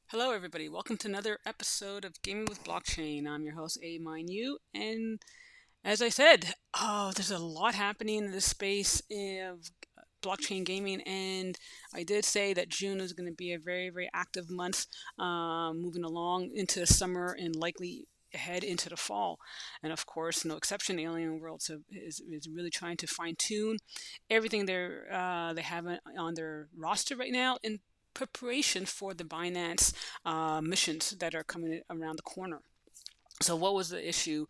Hello, everybody. Welcome to another episode of Gaming with Blockchain. I'm your host, A and as I said, there's a lot happening in this space of blockchain gaming, and I did say that June is going to be a very, very active month, moving along into the summer and likely head into the fall. And of course, no exception, Alien Worlds is really trying to fine tune everything they have on their roster right now in preparation for the Binance missions that are coming around the corner. So what was the issue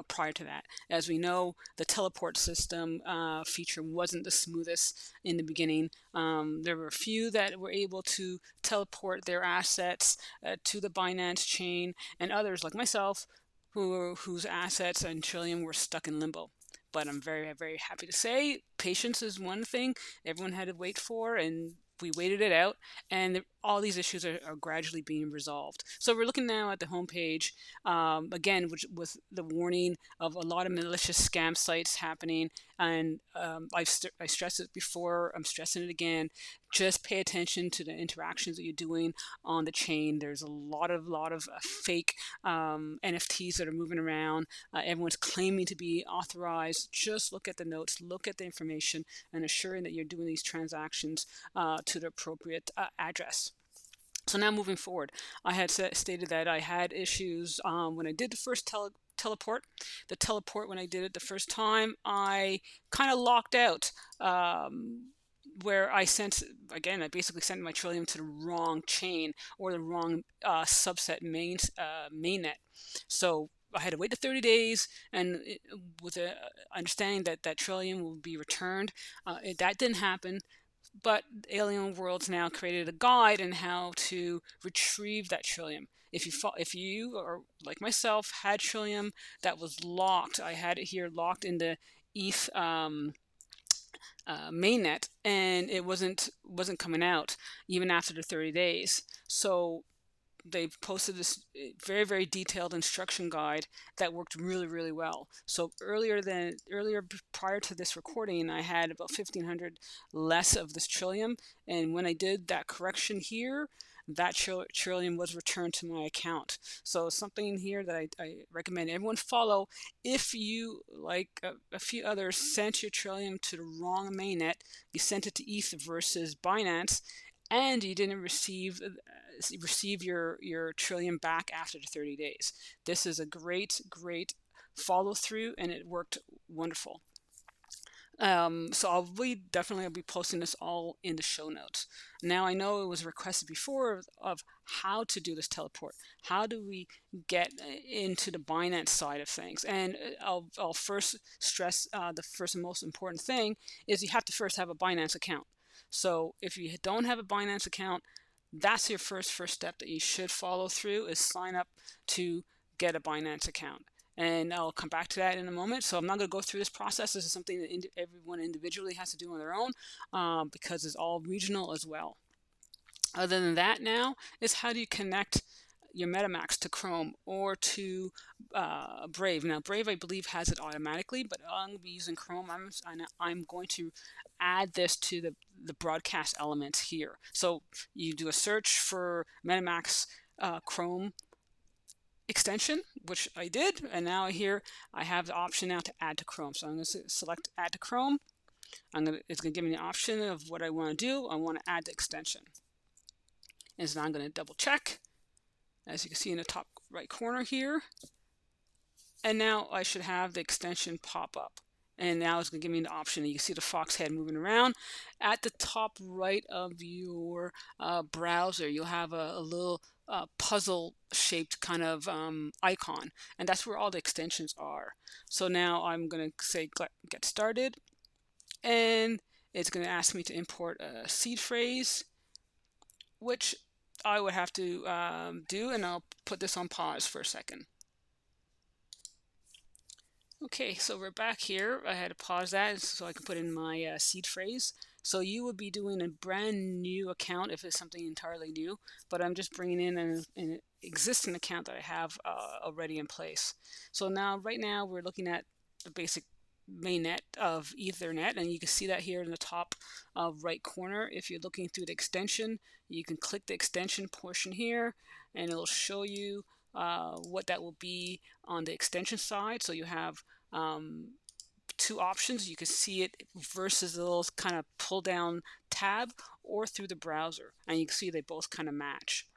prior to that? As we know, the teleport system feature wasn't the smoothest in the beginning. There were a few that were able to teleport their assets to the Binance chain, and others like myself whose assets and Trillium were stuck in limbo. But I'm very, very happy to say patience is one thing everyone had to wait for, and we waited it out, and all these issues are gradually being resolved. So we're looking now at the homepage, again, with the warning of a lot of malicious scam sites happening. And I stressed it before, I'm stressing it again. Just pay attention to the interactions that you're doing on the chain. There's a lot of fake NFTs that are moving around. Everyone's claiming to be authorized. Just look at the notes, look at the information, and assuring that you're doing these transactions to the appropriate address. So now moving forward, I had stated that I had issues when I did the first teleport. The teleport, when I did it the first time, I kind of locked out. Where I basically sent my Trillium to the wrong chain or the wrong subset mainnet. So I had to wait the 30 days, and with the understanding that that Trillium will be returned. That didn't happen, but Alien Worlds now created a guide on how to retrieve that Trillium. If you or like myself had Trillium that was locked, I had it here locked in the ETH mainnet, and it wasn't coming out even after the 30 days. So they posted this very, very detailed instruction guide that worked really, really well. So earlier prior to this recording, I had about 1,500 less of this Trillium, and when I did that correction here, that Trillium was returned to my account. So something here that I recommend everyone follow. If you, like a few others, sent your Trillium to the wrong mainnet, you sent it to ETH versus Binance, and you didn't receive your Trillium back after the 30 days. This is a great follow through, and it worked wonderful. So I'll be posting this all in the show notes. Now I know it was requested before of how to do this teleport. How do we get into the Binance side of things? And I'll first stress the first and most important thing is you have to first have a Binance account. So if you don't have a Binance account, that's your first step that you should follow through, is sign up to get a Binance account. And I'll come back to that in a moment. So I'm not going to go through this process. This is something that everyone individually has to do on their own, because it's all regional as well. Other than that, now is how do you connect your MetaMask to Chrome or to Brave. Now, Brave, I believe, has it automatically, but I'm going to be using Chrome. I'm going to add this to the broadcast elements here. So you do a search for MetaMask Chrome extension, which I did, and now here I have the option now to add to Chrome. So I'm going to select add to Chrome. It's going to give me the option of what I want to do. I want to add the extension. And so now I'm going to double check, as you can see in the top right corner here. And now I should have the extension pop up. And now it's going to give me the option. You can see the fox head moving around. At the top right of your browser, you'll have a little puzzle shaped kind of icon. And that's where all the extensions are. So now I'm going to say get started. And it's going to ask me to import a seed phrase, which I would have to do. And I'll put this on pause for a second. Okay, so we're back here. I had to pause that so I can put in my seed phrase. So you would be doing a brand new account if it's something entirely new, but I'm just bringing in an existing account that I have already in place. So now, right now, we're looking at the basic mainnet of Ethernet, and you can see that here in the top right corner. If you're looking through the extension, you can click the extension portion here, and it'll show you what that will be on the extension side. So you have two options. You can see it versus the little kind of pull down tab, or through the browser, and you can see they both kind of match.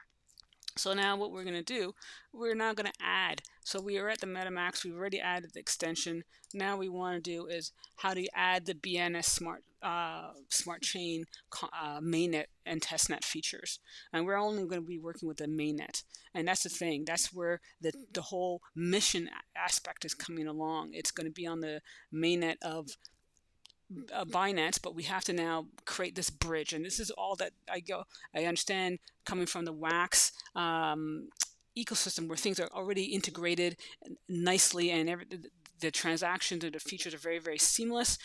So now what we're going to do, we're now going to add. So we are at the Metamask. We've already added the extension. Now we want to do is, how do you add the BNS smart chain mainnet and testnet features? And we're only going to be working with the mainnet. And that's the thing. That's where the whole mission aspect is coming along. It's going to be on the mainnet of Binance, but we have to now create this bridge, and this is all that I understand coming from the Wax ecosystem, where things are already integrated nicely, and the transactions and the features are very, very seamless.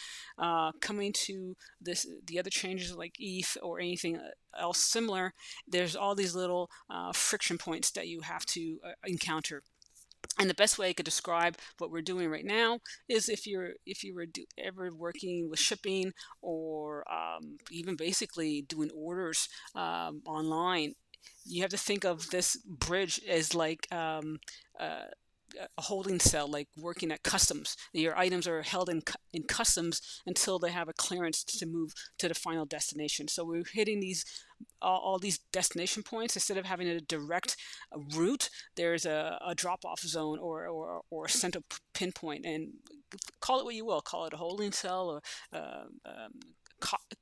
Coming to the other changes like ETH or anything else similar, there's all these little friction points that you have to encounter. And the best way I could describe what we're doing right now is, if you were ever working with shipping, or even basically doing orders online, you have to think of this bridge as like a holding cell, like working at customs. Your items are held in customs until they have a clearance to move to the final destination. So we're hitting all these destination points. Instead of having a direct route, there's a drop-off zone, or a central pinpoint, and call it what you will. Call it a holding cell, or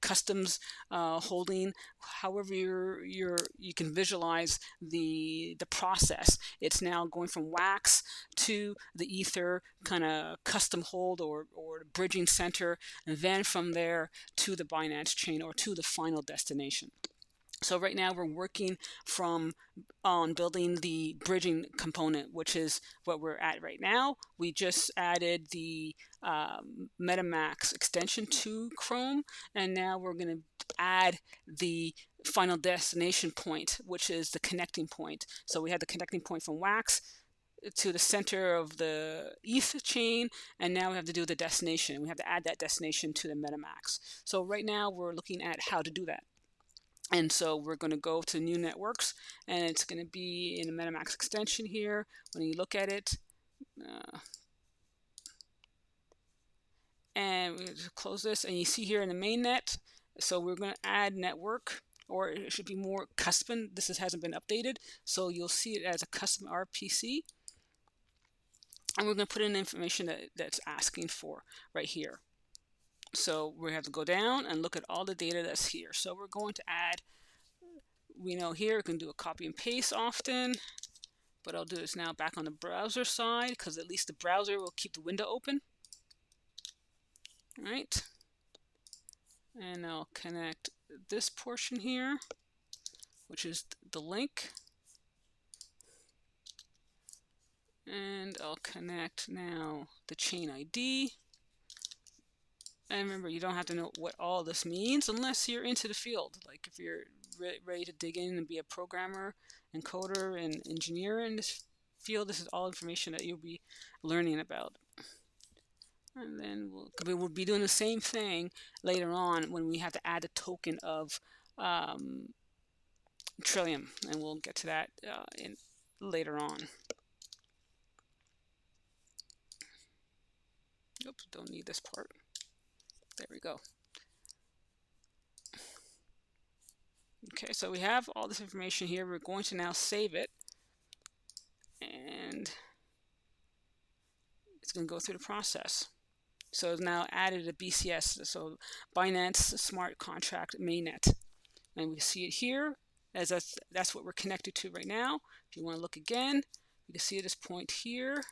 customs holding, however you can visualize the process. It's now going from Wax to the Ether kind of custom hold, or bridging center, and then from there to the Binance chain, or to the final destination. So right now we're working on building the bridging component, which is what we're at right now. We just added the Metamask extension to Chrome, and now we're going to add the final destination point, which is the connecting point. So we had the connecting point from Wax to the center of the ETH chain, and now we have to do the destination. We have to add that destination to the Metamask. So right now we're looking at how to do that. And so we're going to go to new networks, and it's going to be in the Metamask extension here. When you look at it, and we close this, and you see here in the mainnet, so we're going to add network, or it should be more custom. This hasn't been updated, so you'll see it as a custom RPC. And we're going to put in the information that's asking for right here. So we have to go down and look at all the data that's here. So we're going to add, we know here we can do a copy and paste often, but I'll do this now back on the browser side, because at least the browser will keep the window open. All right. And I'll connect this portion here, which is the link. And I'll connect now the chain ID. And remember, you don't have to know what all this means unless you're into the field. Like if you're ready to dig in and be a programmer, encoder, and engineer in this field, this is all information that you'll be learning about. And then we'll be doing the same thing later on when we have to add a token of Trillium, and we'll get to that later on. Oops, don't need this part. There we go. Okay, so we have all this information here. We're going to now save it, and it's going to go through the process. So it's now added a BCS, so Binance Smart Contract Mainnet, and we see it here as that's what we're connected to right now. If you want to look again, you can see at this point here,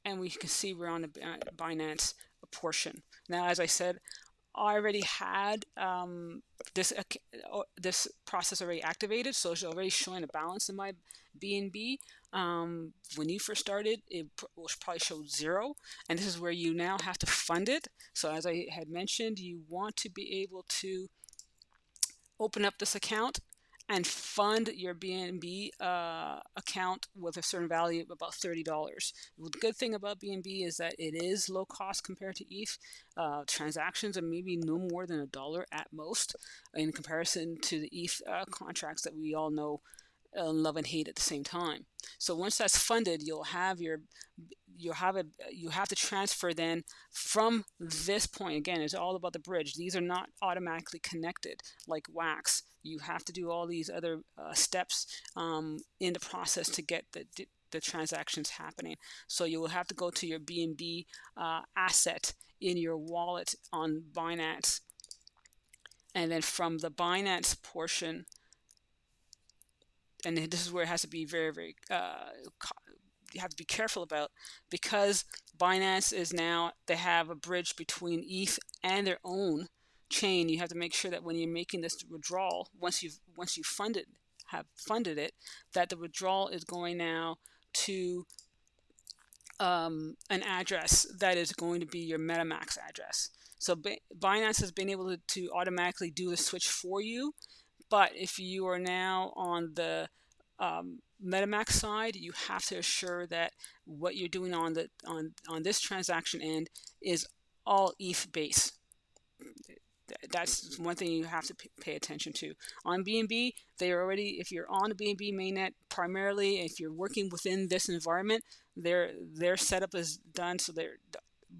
and we can see we're on the Binance portion. Now, as I said, I already had this process already activated, so it's already showing a balance in my BNB. When you first started, it will probably show 0, and this is where you now have to fund it. So as I had mentioned, you want to be able to open up this account and fund your BNB account with a certain value of about $30. The good thing about BNB is that it is low cost compared to ETH. Transactions are maybe no more than $1 at most in comparison to the ETH contracts that we all know love and hate at the same time. So once that's funded, you have to transfer then from this point. Again, it's all about the bridge. These are not automatically connected like wax. You have to do all these other steps in the process to get the transactions happening. So you will have to go to your BNB asset in your wallet on Binance, and then from the Binance portion, and this is where it has to be very, very you have to be careful about, because Binance is now, they have a bridge between ETH and their own chain. You have to make sure that when you're making this withdrawal, once you've have funded it, that the withdrawal is going now to an address that is going to be your Metamask address. So Binance has been able to automatically do the switch for you. But if you are now on the MetaMask side, you have to assure that what you're doing on this transaction end is all ETH base. That's one thing you have to pay attention to. On BNB, they are already, if you're on the BNB mainnet, primarily, if you're working within this environment, their setup is done, so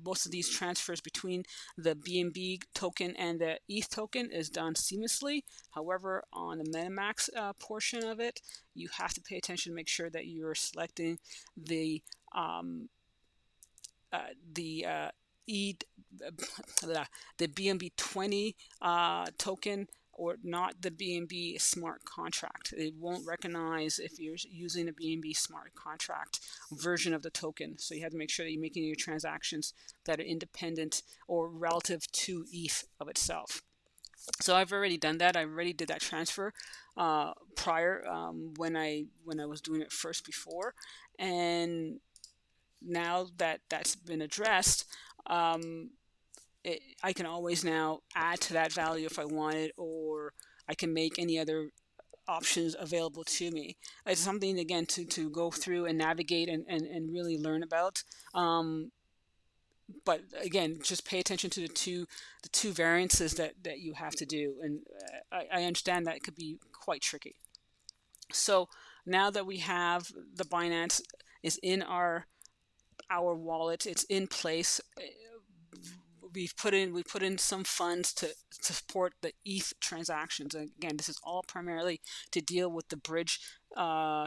most of these transfers between the BNB token and the ETH token is done seamlessly. However, on the MetaMask portion of it, you have to pay attention to make sure that you're selecting the BNB 20 token, or not the BNB smart contract. It won't recognize if you're using a BNB smart contract version of the token. So you have to make sure that you're making your transactions that are independent or relative to ETH of itself. So I've already done that. I already did that transfer prior when I was doing it first before, and now that that's been addressed, I can always now add to that value if I wanted, or I can make any other options available to me. It's something, again, to go through and navigate and really learn about. But again, just pay attention to the two variances that you have to do. And I understand that it could be quite tricky. So now that we have the Binance is in our wallet, it's in place. We put in some funds to support the ETH transactions. And again, this is all primarily to deal with the bridge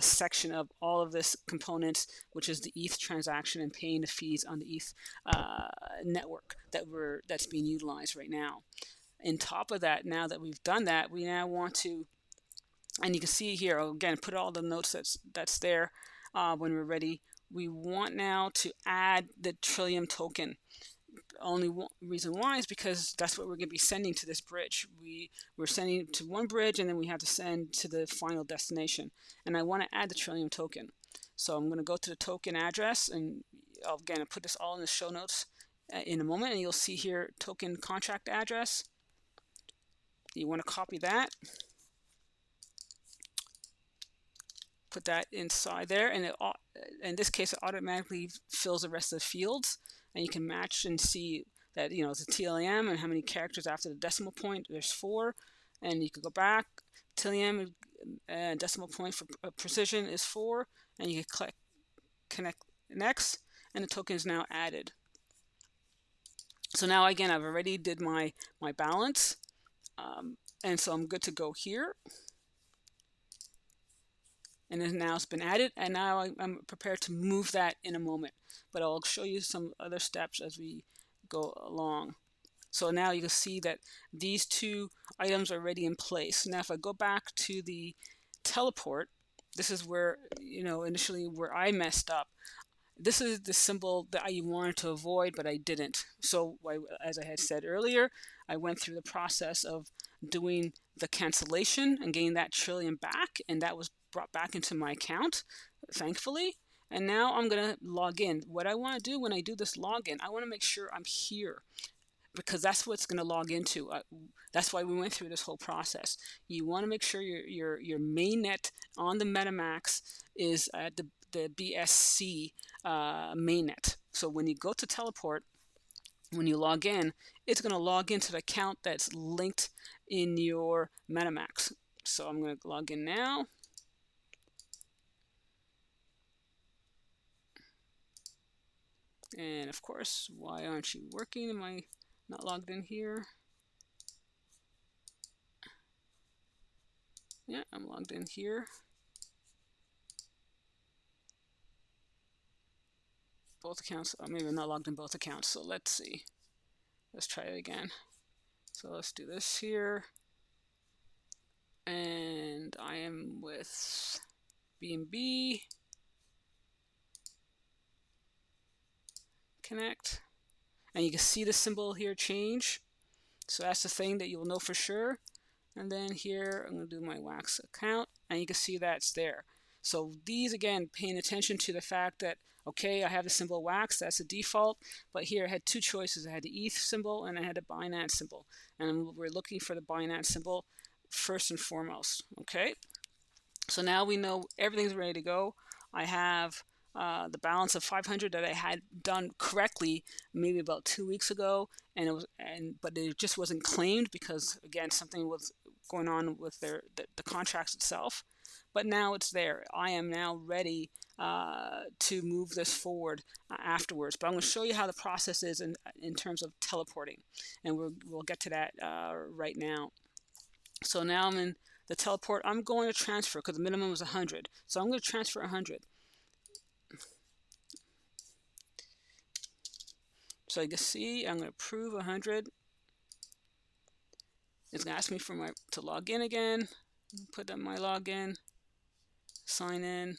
section of all of this components, which is the ETH transaction and paying the fees on the ETH network that's being utilized right now. On top of that, now that we've done that, we now want to, and you can see here, again, put all the notes that's there when we're ready. We want now to add the Trillium token. Only one reason why is because that's what we're going to be sending to this bridge. We're sending to one bridge, and then we have to send to the final destination. And I want to add the Trillium token. So I'm going to go to the token address, and I'll put this all in the show notes in a moment, and you'll see here token contract address. You want to copy that, put that inside there, and in this case, it automatically fills the rest of the fields. And you can match and see that, it's a TLM and how many characters after the decimal point. There's 4, and you could go back. TLM decimal point for precision is 4, and you can click connect next, and the token is now added. So now again, I've already did my balance, and so I'm good to go here. And then now it's been added, and now I'm prepared to move that in a moment. But I'll show you some other steps as we go along. So now you can see that these two items are already in place. Now if I go back to the teleport, this is where, initially where I messed up. This is the symbol that I wanted to avoid, but I didn't. So as I had said earlier, I went through the process of doing the cancellation and getting that Trillium back, and that was brought back into my account, thankfully. And now I'm going to log in. What I want to do when I do this login, I want to make sure I'm here. because that's what's going to log into. That's why we went through this whole process. You want to make sure your mainnet on the MetaMask is at the BSC mainnet. So when you go to teleport, when you log in, it's going to log into the account that's linked in your MetaMask. So I'm going to log in now. And of course, why aren't you working? Am I not logged in here? Yeah, I'm logged in here. Both accounts. Oh, maybe I'm not logged in both accounts. So let's see. Let's try it again. So let's do this here. And I am with BNB. Connect. And you can see the symbol here change. So that's the thing that you'll know for sure. And then here, I'm going to do my Wax account, and you can see that's there. So these, again, paying attention to the fact that, okay, I have the symbol Wax, that's the default, but here I had two choices. I had the ETH symbol and I had the Binance symbol. And we're looking for the Binance symbol first and foremost, okay? So now we know everything's ready to go. I have the balance of 500 that I had done correctly maybe about 2 weeks ago, but it just wasn't claimed because, again, something was going on with the contracts itself. But now it's there. I am now ready to move this forward afterwards. But I'm going to show you how the process is in terms of teleporting, and we'll get to that right now. So now I'm in the teleport. I'm going to transfer because the minimum was 100. So I'm going to transfer 100. So you can see I'm going to approve 100. It's going to ask me to log in again. Put in my login. Sign in.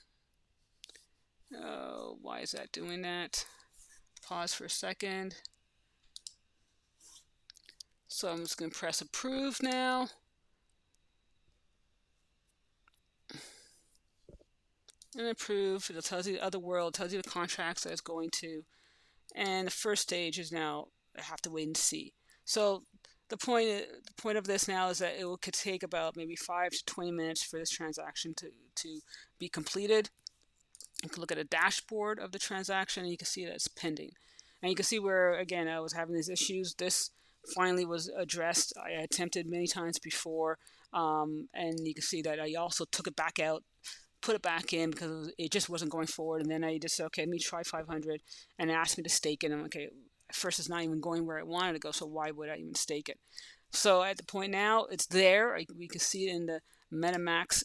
Oh, why is that doing that? Pause for a second. So I'm just going to press approve now. And approve. It tells you the other world, tells you the contracts that it's going to. And the first stage is now I have to wait and see. So the point of this now is that could take about maybe 5 to 20 minutes for this transaction to be completed. You can look at a dashboard of the transaction and you can see that it's pending. And you can see where, again, I was having these issues. This finally was addressed. I attempted many times before, and you can see that I also took it back out, put it back in because it just wasn't going forward. And then I just said, okay, let me try 500, and it asked me to stake it. And I'm okay. At first, it's not even going where I wanted to go, so why would I even stake it? So at the point now, it's there. We can see it in the MetaMask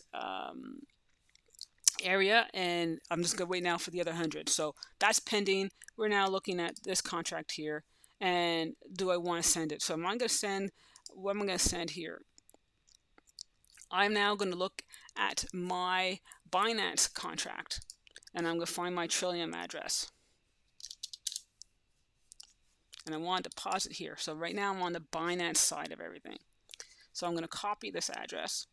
area, and I'm just gonna wait now for the other 100. So that's pending. We're now looking at this contract here, and do I want to send it? So I'm going to send. What am I going to send here? I'm now going to look at my Binance contract, and I'm going to find my Trillium address, and I want to deposit here. So right now I'm on the Binance side of everything. So I'm going to copy this address.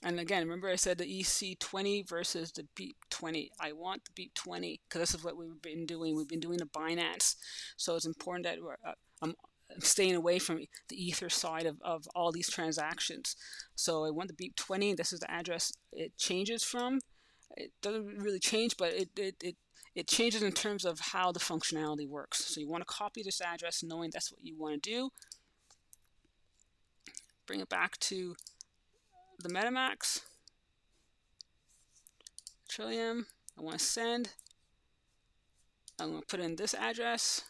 And again, remember I said the EC20 versus the BIP20. I want the BIP20 because this is what we've been doing. We've been doing the Binance. So it's important that I'm staying away from the Ether side of all these transactions. So I want the BIP20. This is the address it changes from. It doesn't really change, but it changes in terms of how the functionality works. So you want to copy this address knowing that's what you want to do. Bring it back to the MetaMask, Trillium. I want to send. I'm going to put in this address.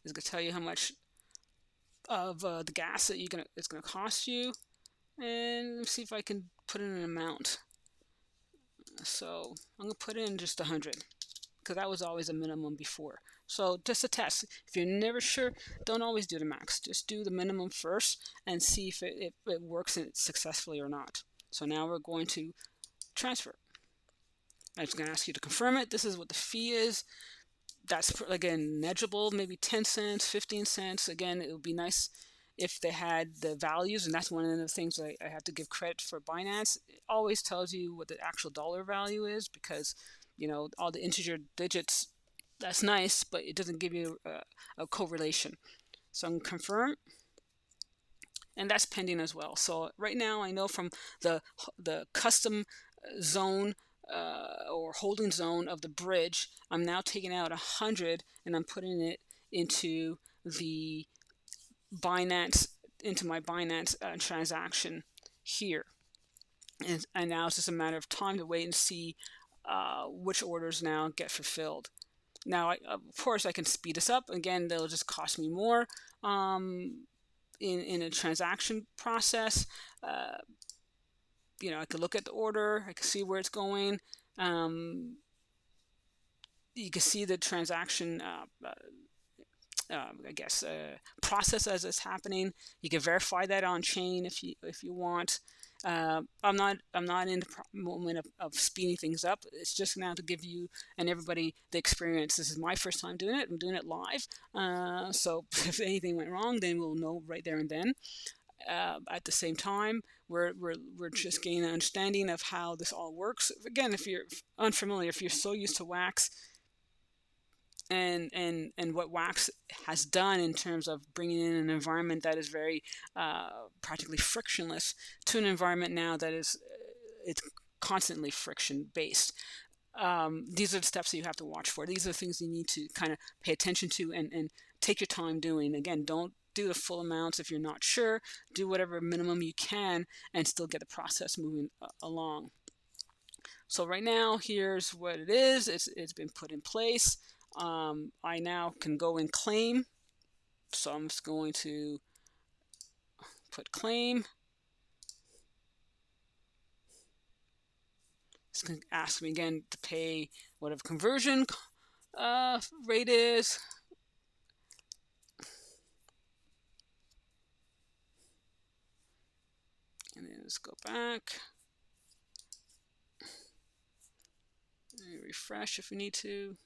It's going to tell you how much of the gas that it's going to cost you, and let's see if I can put in an amount. So I'm going to put in just 100 because that was always a minimum before. So just a test. If you're never sure, don't always do the max. Just do the minimum first and see if it works successfully or not. So now we're going to transfer. I'm just going to ask you to confirm it. This is what the fee is. That's, again, negligible, maybe 10 cents, 15 cents. Again, it would be nice if they had the values, and that's one of the things I have to give credit for Binance. It always tells you what the actual dollar value is because all the integer digits. That's nice, but it doesn't give you a correlation. So I'm confirm, and that's pending as well. So right now I know from the custom zone or holding zone of the bridge, I'm now taking out 100 and I'm putting it into the Binance, into my Binance transaction here. And now it's just a matter of time to wait and see which orders now get fulfilled. Now, of course, I can speed this up. Again, they'll just cost me more in a transaction process. I could look at the order. I can see where it's going. You can see the transaction process as it's happening. You can verify that on chain if you want. I'm not in the moment of speeding things up. It's just now to give you and everybody the experience. This is my first time doing it. I'm doing it live. So if anything went wrong, then we'll know right there and then. At the same time, we're just gaining an understanding of how this all works. Again, if you're unfamiliar, if you're so used to Wax and what Wax has done in terms of bringing in an environment that is very practically frictionless to an environment now that is it's constantly friction based. These are the steps that you have to watch for. These are the things you need to kind of pay attention to and take your time doing. Again, don't do the full amounts if you're not sure. Do whatever minimum you can and still get the process moving along. So right now, here's what it is. It's been put in place. I now can go and claim. So I'm just going to put claim. It's going to ask me again to pay whatever conversion rate is. And then let's go back. And refresh if we need to.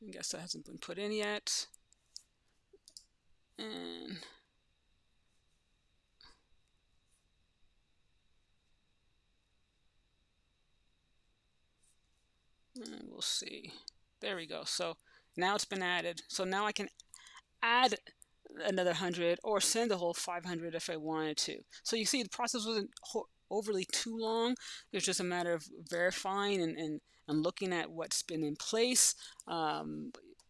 I guess that hasn't been put in yet. And we'll see. There we go. So now it's been added. So now I can add another 100 or send the whole 500 if I wanted to. So you see the process wasn't overly too long. It's just a matter of verifying and looking at what's been in place.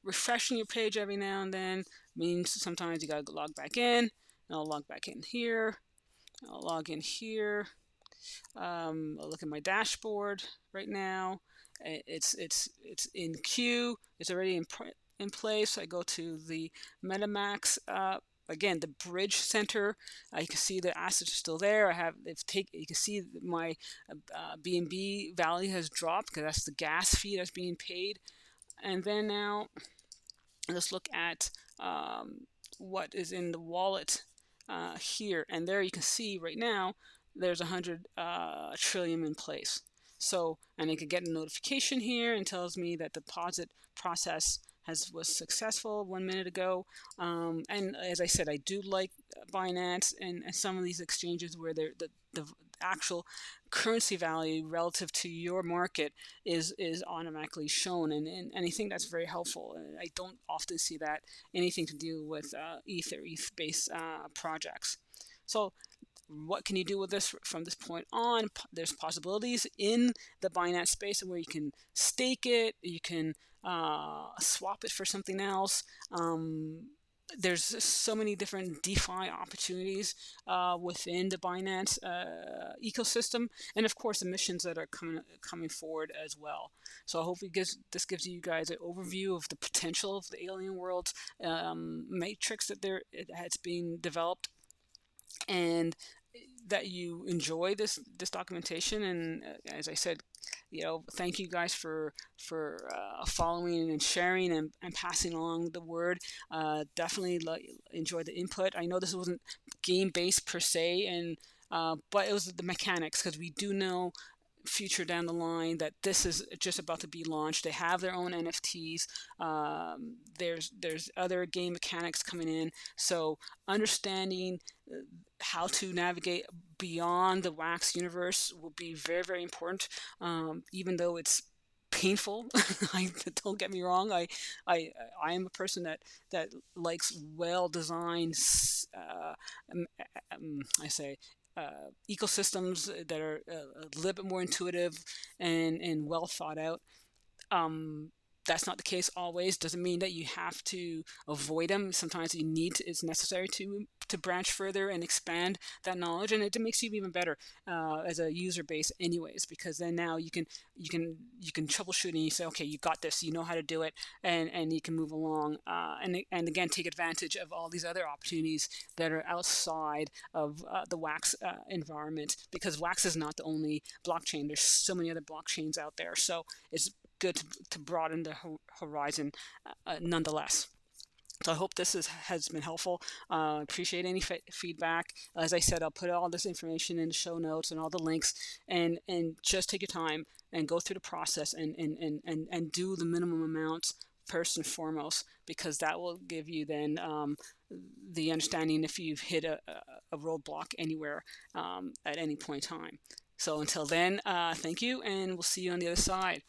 Refreshing your page every now and then means sometimes you gotta log back in. And I'll log back in here. I'll log in here. I'll look at my dashboard right now. It's in queue. It's already in place. I go to the Metamask. Again, the bridge center. You can see the assets are still there. You can see my BNB value has dropped because that's the gas fee that's being paid. And then now let's look at what is in the wallet here. And there you can see right now there's 100 trillion in place. So, and I could get a notification here and tells me that the deposit process was successful 1 minute ago. And as I said, I do like Binance and some of these exchanges where the actual currency value relative to your market is automatically shown, and I think that's very helpful. I don't often see that anything to do with ETH based projects. So what can you do with this from this point on? There's possibilities in the Binance space where you can stake it, you can swap it for something else. There's so many different DeFi opportunities within the Binance ecosystem, and of course the missions that are coming forward as well. So I hope this gives you guys an overview of the potential of the alien world matrix that it has been developed, and that you enjoy this documentation. And as I said, thank you guys for following and sharing and passing along the word. Definitely enjoy the input. I know this wasn't game based per se, and but it was the mechanics, because we do know future down the line that this is just about to be launched. They have their own NFTs. There's other game mechanics coming in. So understanding how to navigate beyond the Wax universe will be very, very important. Even though it's painful, don't get me wrong. I I am a person that likes well designed. I say ecosystems that are a little bit more intuitive and well thought out. Um, that's not the case always. Doesn't mean that you have to avoid them. Sometimes you need to, it's necessary to branch further and expand that knowledge, and it makes you even better as a user base, anyways. Because then now you can troubleshoot and you say, okay, you got this, you know how to do it, and you can move along, and again take advantage of all these other opportunities that are outside of the Wax environment. Because Wax is not the only blockchain. There's so many other blockchains out there. So it's good to broaden the horizon nonetheless. So I hope this has been helpful. Appreciate any feedback. As I said, I'll put all this information in the show notes and all the links, and just take your time and go through the process and do the minimum amounts first and foremost, because that will give you then the understanding if you've hit a roadblock anywhere at any point in time. So until then, thank you, and we'll see you on the other side.